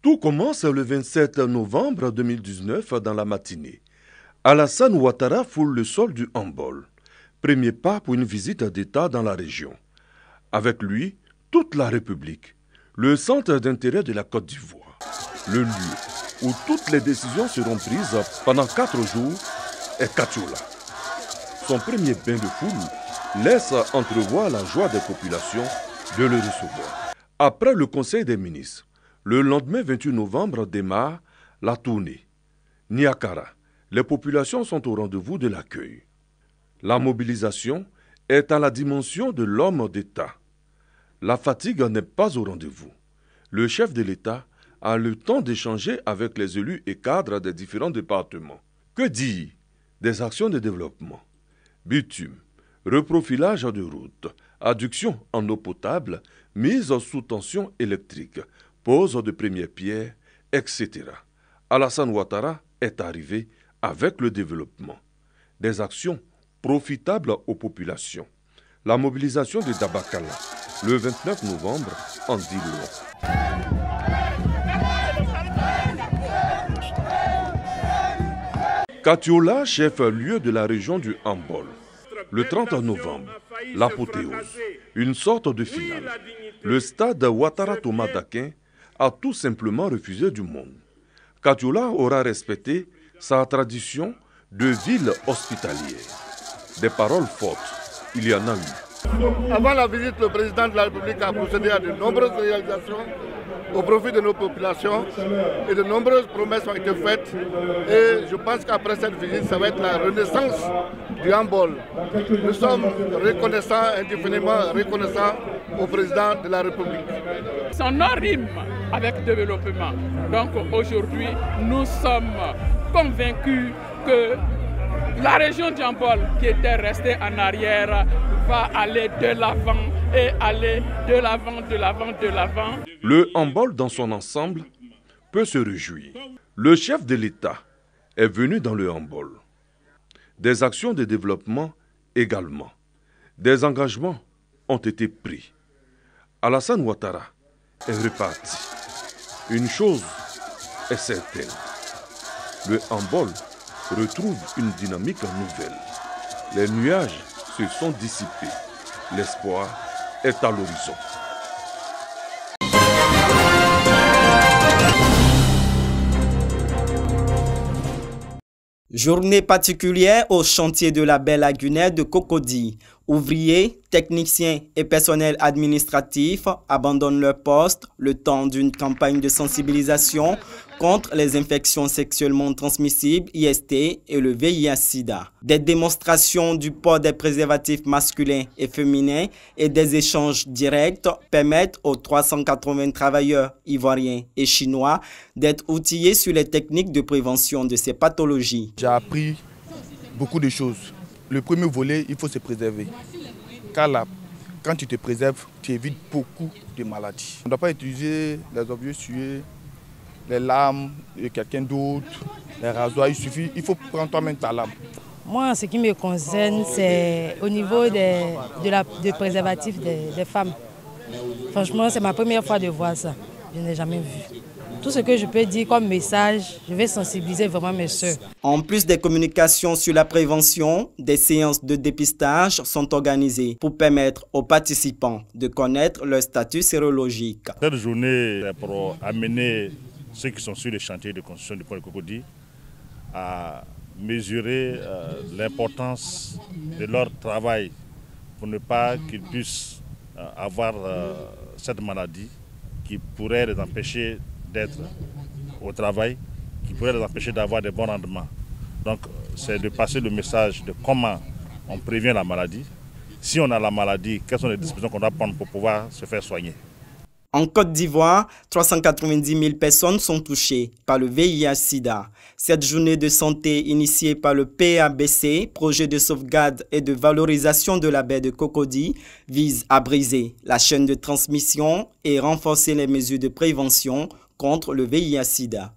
Tout commence le 27 novembre 2019 dans la matinée. Alassane Ouattara foule le sol du handball. Premier pas pour une visite d'État dans la région. Avec lui, toute la République, le centre d'intérêt de la Côte d'Ivoire, le lieu où toutes les décisions seront prises pendant 4 jours est Katiola. Son premier bain de foule laisse entrevoir la joie des populations de le recevoir. Après le Conseil des ministres, le lendemain 28 novembre démarre la tournée. Niakara, les populations sont au rendez-vous de l'accueil. La mobilisation est à la dimension de l'homme d'État. La fatigue n'est pas au rendez-vous. Le chef de l'État a le temps d'échanger avec les élus et cadres des différents départements. Que dire des actions de développement? Bitume, reprofilage de routes, adduction en eau potable, mise sous tension électrique, pose de première pierre, etc. Alassane Ouattara est arrivé avec le développement. Des actions profitables aux populations. La mobilisation de Dabakala, le 29 novembre, en dit long. Katiola, chef-lieu de la région du handball. Le 30 novembre, l'apothéose, une sorte de finale. Le stade Ouattara Thomas d'Aquin a tout simplement refusé du monde. Katiola aura respecté sa tradition de ville hospitalière. Des paroles fortes, il y en a eu. Avant la visite, le président de la République a procédé à de nombreuses réalisations au profit de nos populations et de nombreuses promesses ont été faites. Et je pense qu'après cette visite, ça va être la renaissance du handball. Nous sommes reconnaissants, indéfiniment reconnaissants au président de la République. Son nom rime avec développement. Donc aujourd'hui, nous sommes convaincus que la région du handball qui était restée en arrière va aller de l'avant et aller de l'avant, de l'avant, de l'avant. Le handball dans son ensemble peut se réjouir. Le chef de l'État est venu dans le handball. Des actions de développement également. Des engagements ont été pris. Alassane Ouattara est reparti. Une chose est certaine. Le handball retrouve une dynamique nouvelle. Les nuages se sont dissipés. L'espoir est à l'horizon. Journée particulière au chantier de la baie lagunaire de Cocody. Ouvriers, techniciens et personnel administratif abandonnent leur poste le temps d'une campagne de sensibilisation contre les infections sexuellement transmissibles IST et le VIH-Sida. Des démonstrations du port des préservatifs masculins et féminins et des échanges directs permettent aux 380 travailleurs ivoiriens et chinois d'être outillés sur les techniques de prévention de ces pathologies. J'ai appris beaucoup de choses. Le premier volet, il faut se préserver. Car là, quand tu te préserves, tu évites beaucoup de maladies. On ne doit pas utiliser les objets sués, les lames de quelqu'un d'autre, les rasoirs. Il faut prendre toi-même ta lame. Moi, ce qui me concerne, c'est au niveau des préservatifs des femmes. Franchement, c'est ma première fois de voir ça. Je n'ai jamais vu. Tout ce que je peux dire comme message, je vais sensibiliser vraiment mes soeurs. En plus des communications sur la prévention, des séances de dépistage sont organisées pour permettre aux participants de connaître leur statut sérologique. Cette journée est pour amener ceux qui sont sur le chantier de construction du port de Cocody à mesurer l'importance de leur travail pour ne pas qu'ils puissent avoir cette maladie qui pourrait les empêcher d'être au travail, qui pourrait les empêcher d'avoir des bons rendements. Donc c'est de passer le message de comment on prévient la maladie. Si on a la maladie, quelles sont les dispositions qu'on doit prendre pour pouvoir se faire soigner. En Côte d'Ivoire, 390 000 personnes sont touchées par le VIH-Sida. Cette journée de santé initiée par le PABC, projet de sauvegarde et de valorisation de la baie de Cocody, vise à briser la chaîne de transmission et renforcer les mesures de prévention contre le VIH-Sida.